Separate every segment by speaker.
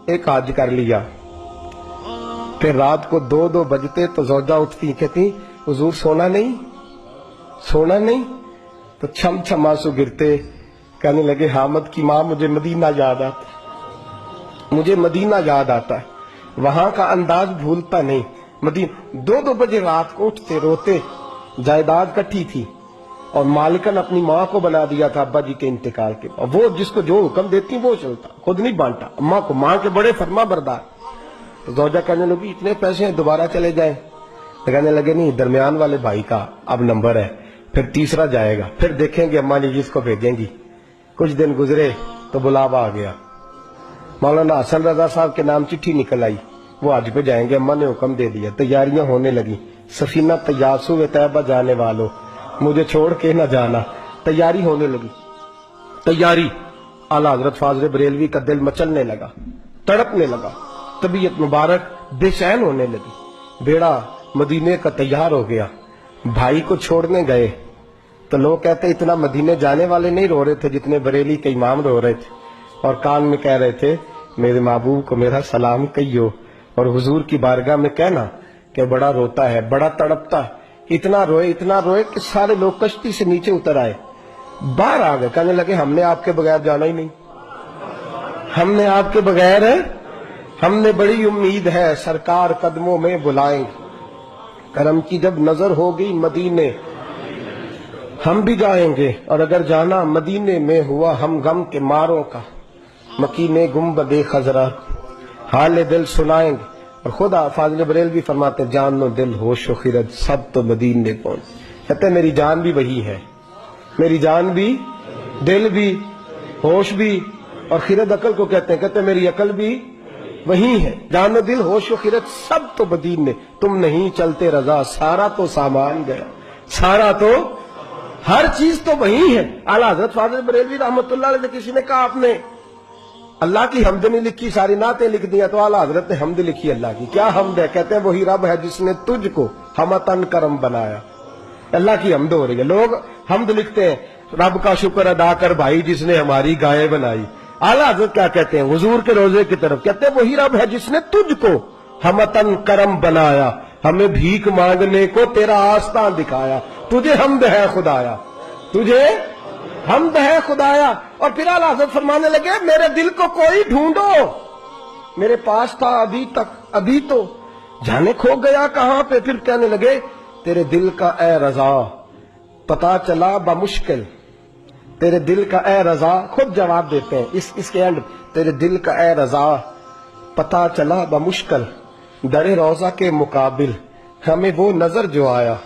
Speaker 1: एक हज कर लिया। फिर रात को 2-2 बजते तो ज़ौजा उठती, कहती हुजूर सोना नहीं, सोना नहीं। तो छम छम आंसू गिरते, कहने लगे हामिद की माँ मुझे मदीना याद आता, मुझे मदीना याद आता है, वहां का अंदाज भूलता नहीं। मदीना 2-2 बजे रात को उठते रोते। जायदाद कट्ठी थी और मालिकन अपनी माँ को बना दिया था अब्बा जी के इंतकाल के बाद। वो जिसको जो हुक्म देती वो चलता, खुद नहीं बांटा। अम्मा को, माँ के बड़े फरमा बरदार। तो ज़ौजा कहने लगी इतने पैसे हैं दोबारा चले जाएं। तो कहने लगे नहीं, दरमियान वाले भाई का अब नंबर है, फिर तीसरा जाएगा, फिर देखेंगे अम्मा जी जिसको भेजेंगी। कुछ दिन गुजरे तो बुलावा आ गया, मौलाना हसन रजा साहब के नाम चिट्ठी निकल आई, वो हज पे जाएंगे, अम्मा ने हुक्म दे दिया। तैयारियां होने लगी, सफीना तैयासु व तैयबा जाने वालों, मुझे छोड़ के न जाना। तैयारी होने लगी, तैयारी। आला हजरत फाजल बरेलवी का दिल मचलने लगा, तड़पने लगा, तबीयत मुबारक बेचैन होने लगी। बेड़ा मदीने का तैयार हो गया। भाई को छोड़ने गए तो लोग कहते इतना मदीने जाने वाले नहीं रो रहे थे जितने बरेली के इमाम रो रहे थे, और कान में कह रहे थे मेरे महबूब को मेरा सलाम कहियो, और हुजूर की बारगाह में कहना कि बड़ा रोता है, बड़ा तड़पता है। इतना रोए कि सारे लोग कश्ती से नीचे उतर आए, बाहर आ गए, कहने लगे हमने आपके बगैर जाना ही नहीं, हमने आपके बगैर है, हमने बड़ी उम्मीद है सरकार कदमों में बुलाएं। करम की जब नजर होगी मदीने हम भी जाएंगे, और अगर जाना मदीने में हुआ हम गम के मारों का, मकीने गुम्बदे खजरा हाल दिल सुनाएंगे। और खुदा फाजिल बरेलवी फरमाते जान नो दिल होश व खिरत सब तो मदीने पहुंच। कहते मेरी जान भी वही है, मेरी जान भी, दिल भी, होश भी, और खिरत अकल को कहते हैं, कहते मेरी अकल भी वही है। जान नो दिल होश व खिरत सब तो मदीने, तुम नहीं चलते रजा सारा तो सामान गया, सारा तो हर चीज तो वही है। आला हजरत फाजिल बरेलवी रहमतुल्लाह अलैह, किसी ने कहा आपने अल्लाह की हमद नहीं लिखी, सारी नातें लिख दिया, तो आला हजरत ने हमद लिखी अल्लाह की। क्या हमद है? कहते हैं वही रब है जिसने तुझको हमतन करम बनाया। अल्लाह की हमद हो रही है। लोग हमद लिखते हैं, रब का शुक्र अदा कर भाई जिसने हमारी गाय बनाई। आला हजरत क्या कहते हैं हुजूर के रोजे की तरफ, कहते हैं वही रब है जिसने तुझको हमतन करम बनाया, हमें भीख मांगने को तेरा आस्तान दिखाया। तुझे हमद है खुदाया, तुझे हमद है खुदाया। और फिर आला हज़रत फरमाने लगे मेरे दिल को कोई ढूंढो, मेरे पास था अभी तक, अभी तो जाने खो गया कहां पे। फिर कहने लगे तेरे दिल का ए रजा पता चला बमुश्किल, तेरे दिल का ए रजा, खुद जवाब देते हैं इसके एंड, तेरे दिल का ए रजा पता चला बमुश्किल, दरे रोजा के मुकाबिल हमें वो नजर जो आया,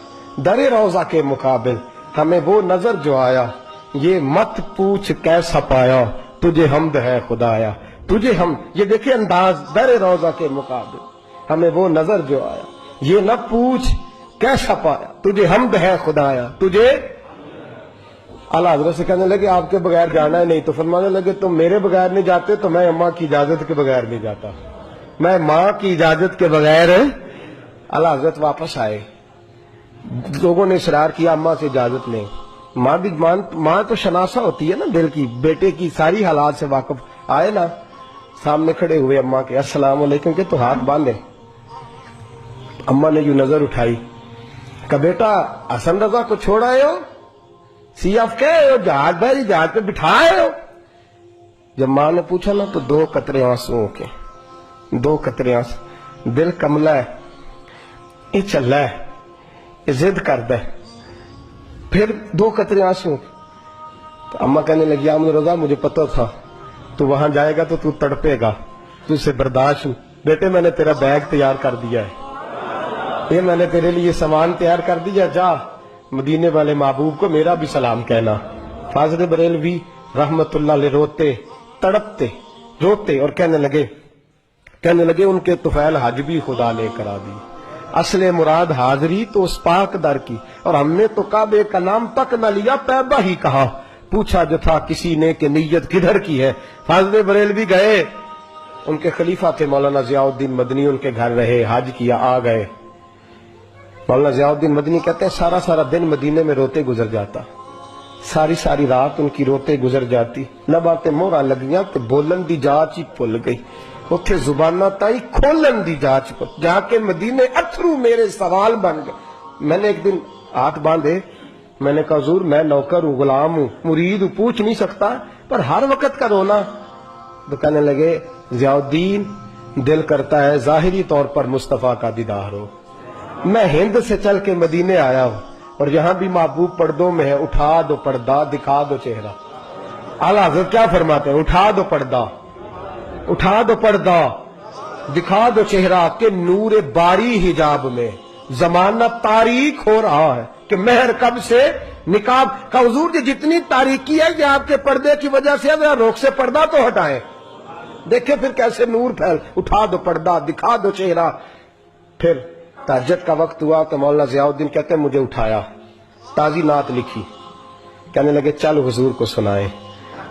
Speaker 1: दरे रोजा के मुकाबिल हमें वो नजर जो आया, ये मत पूछ कैसा पाया, तुझे हमद है खुदाया, तुझे हम, ये देखिए अंदाज, दरे रोजा के मुकाबिल हमें वो नजर जो आया, ये न पूछ कैसा पाया, तुझे हमद है खुदाया, तुझे। आला हज़रत से कहने लगे आपके बगैर जाना है नहीं, तो फरमाने लगे तुम मेरे बगैर नहीं जाते तो मैं अम्मा की इजाजत के बगैर नहीं जाता, मैं माँ की इजाजत के बगैर। आला हज़रत वापस आए, लोगों ने इसरार किया अम्मा से इजाजत लें। माँ भी माँ तो शनासा होती है ना दिल की, बेटे की सारी हालात से वाकिफ। आए ना, सामने खड़े हुए अम्मा के, अस्सलाम वालेकुम के, तो हाथ बांधे। अम्मा ने यूं नजर उठाई, का बेटा हसन रजा को छोड़ आए हो, सीएफ के हो, जहाज भाई जहाज पे बिठाए हो। जब माँ ने पूछा ना तो 2 कतरे आंसुओं के, 2 कतरे आंसू, दिल कमला है, ये चल रहा है, ये जिद करता है। फिर 2 कतरे आंसू। तो अम्मा कहने लगी आमद रजा मुझे पता था तू वहां जाएगा तो तू तड़पेगा, तुझसे बर्दाश्त। बेटे मैंने तेरा बैग तैयार कर दिया है, ये मैंने तेरे लिए सामान तैयार कर दिया, जा मदीने वाले महबूब को मेरा भी सलाम कहना। फाजिल बरेलवी रहमतुल्लाह अलैह रोते तड़पते रोते और कहने लगे उनके तुफैल हज भी खुदा ने करा दी, असले मुराद हाजरी तो उस पाक दर की, और हमने तो काबे का नाम तक न लिया, तैबा ही कहा, पूछा जो था किसी ने कि नीयत किधर की है। फाजिल बरेलवी गए, उनके खलीफा थे मौलाना ज़ियाउद्दीन मदनी, उनके घर रहे, हज किया, आ गए। मौलाना ज़ियाउद्दीन मदनी कहते हैं सारा सारा दिन मदीने में रोते गुजर जाता, सारी सारी रात उनकी रोते गुजर जाती, लबाते मोहरा लगियां तो बोलन दी जाच ही भुल गई। اتھے زبانہ تائی کھولن دی جاچ کو جا کے مدینے اتھرو میرے سوال بن گئے. میں نے ایک دن ہاتھ باندھے, میں نے کہا حضور میں نوکر ہوں, غلام ہوں, مرید ہوں, پوچھ نہیں سکتا, پر ہر وقت کا رونا. تو کہنے لگے ضیاء الدین دل کرتا ہے ظاہری طور پر مصطفیٰ کا دیدار ہو. میں ہند سے چل کے مدینے آیا ہوں اور یہاں بھی محبوب پردوں میں ہے, اٹھا دو پردہ دکھا دو چہرہ. اعلیٰ حضرت کیا فرماتے ہیں؟ اٹھا دو پردہ, اٹھا دو پردہ دکھا دو چہرہ کہ نور باری حجاب میں زمانہ تاریک ہو رہا ہے کہ مہر کب سے نقاب کا. حضور جی جتنی تاریکی ہے یہ آپ کے پردے کی وجہ سے, ذرا روک سے پردہ تو ہٹائیں, دیکھیں پھر کیسے نور پھیل. اٹھا دو پردہ دکھا دو چہرہ. پھر تہجد کا وقت ہوا تو مولانا ضیاء الدین کہتے ہیں مجھے اٹھایا, تازی نعت لکھی, کہنے لگے چل حضور کو سنائیں,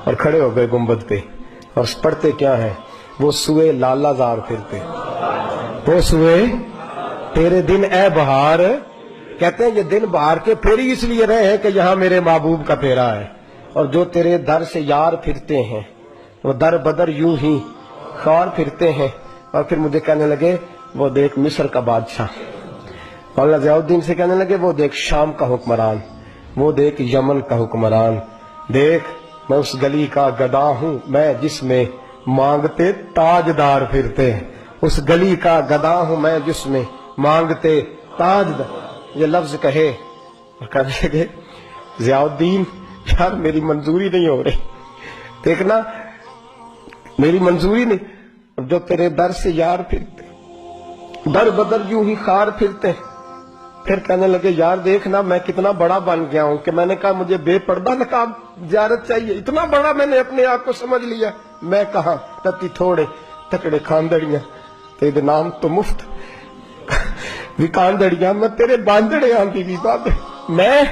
Speaker 1: اور کھڑے ہو گئے گنبد پہ اور پڑھتے کیا ہیں؟ وہ سوئے لالا زار پھرتے, وہ سوئے تیرے دن اے بہار. کہتے ہیں یہ دن بہار کے پھیری اس لیے رہے ہیں کہ یہاں میرے محبوب کا پھیرا ہے, اور جو تیرے در سے یار پھرتے ہیں وہ در بدر یوں ہی خوار پھرتے ہیں. اور پھر مجھے کہنے لگے وہ دیکھ مصر کا بادشاہ. مولانا ضیاء الدین سے کہنے لگے وہ دیکھ شام کا حکمران, وہ دیکھ یمن کا حکمران. دیکھ میں اس گلی کا گدا ہوں میں جس میں مانگتے تاجدار پھرتے ہیں, اس گلی کا گدا ہوں میں جس میں مانگتے تاجدار. یہ لفظ کہے اور کہنے لگے ضیاء الدین یار میری منظوری نہیں ہو رہی, دیکھنا میری منظوری نہیں. جو تیرے در سے یار پھرتے در بدر یوں ہی خار پھرتے. پھر کہنے لگے یار دیکھنا میں کتنا بڑا بن گیا ہوں کہ میں نے کہا مجھے بے پردہ نقاب زیارت چاہیے, اتنا بڑا میں نے اپنے آپ کو سمجھ لیا. میں کہاں تتی تھوڑے تکڑے کھاندڑیاں تیرے نام تو مفت وکاندڑیاں, میں تیرے باندڑے آندھی بھی بات, میں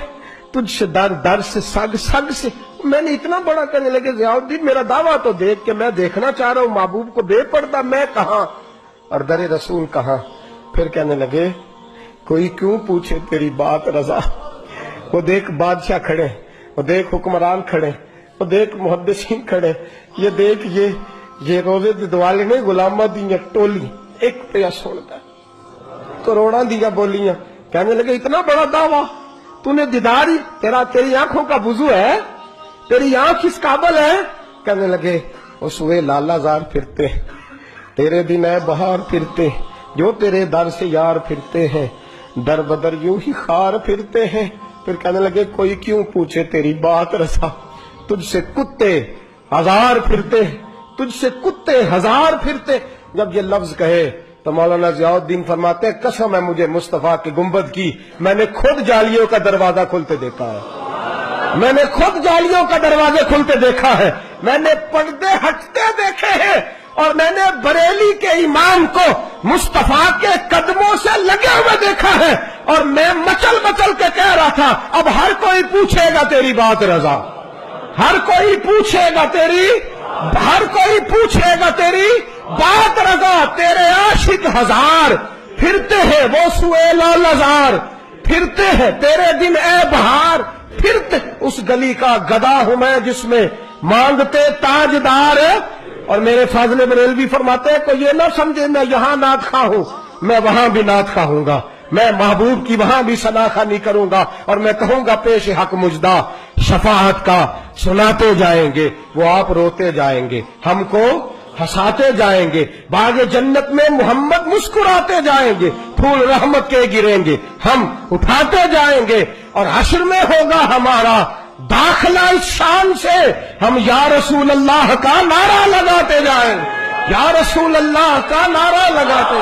Speaker 1: تجھ سے در در سے سگ سگ سے. میں نے اتنا بڑا. کہنے لگے ضیاء الدین میرا دعویٰ تو دیکھ کہ میں دیکھنا چاہ رہا ہوں محبوب کو بے پردہ, میں کہاں اور در رسول کہاں. پھر کہنے لگے کوئی کیوں پوچھے تیری بات رضا. وہ دیکھ بادشاہ کھڑے, وہ دیکھ حکمران کھڑے, وہ دیکھ محدثین کھڑے, یہ دیکھ یہ روزے دوالے نے غلامہ دیا ٹولی ایک پیا سنتا کروڑاں دیا بولیاں. کہنے لگے اتنا بڑا دعویٰ تو نے دیداری, تیری آنکھوں کا وضو ہے, تیری آنکھ اس قابل ہے. کہنے لگے اس ہوئے لالا زار پھرتے, تیرے دن اے بہار پھرتے, جو تیرے در سے یار پھرتے ہیں در بدر یوں ہی خار پھرتے ہیں. پھر کہنے لگے کوئی کیوں پوچھے تیری بات رسا, تجھ سے کتے ہزار پھرتے, تجھ سے کتے ہزار پھرتے. جب یہ لفظ کہے تو مولانا ضیاء الدین فرماتے ہیں قسم ہے مجھے مصطفیٰ کے گنبد کی, میں نے خود جالیوں کا دروازہ کھلتے دیکھا ہے, میں نے خود جالیوں کا دروازے کھلتے دیکھا ہے, میں نے پردے ہٹتے دیکھے ہیں, اور میں نے بریلی کے امام کو مصطفیٰ کے قدموں سے لگے ہوئے دیکھا ہے. اور میں مچل مچل کے کہہ رہا تھا اب ہر کوئی پوچھے گا تیری بات رضا, ہر کوئی پوچھے گا تیری, ہر کوئی پوچھے گا تیری بات رضا. تیرے عاشق ہزار پھرتے ہیں وہ سوئے لالزار پھرتے ہیں, تیرے دن اے بہار پھرتے, اس گلی کا گدا ہوں میں جس میں مانگتے تاجدار. اور میرے فاضل بریلوی فرماتے ہیں کوئی یہ نہ سمجھے میں یہاں نعت خواہ ہوں, میں وہاں بھی نعت خواہ ہوں گا, میں محبوب کی وہاں بھی ثنا خوانی کروں گا, اور میں کہوں گا پیش حق مجدہ شفاعت کا سناتے جائیں گے, وہ آپ روتے جائیں گے, ہم کو ہنساتے جائیں گے, باغ جنت میں محمد مسکراتے جائیں گے, پھول رحمت کے گریں گے, ہم اٹھاتے جائیں گے, اور حشر میں ہوگا ہمارا داخلہ اس شان سے, ہم یا رسول اللہ کا نعرہ لگاتے جائیں, یا رسول اللہ کا نعرہ لگاتے.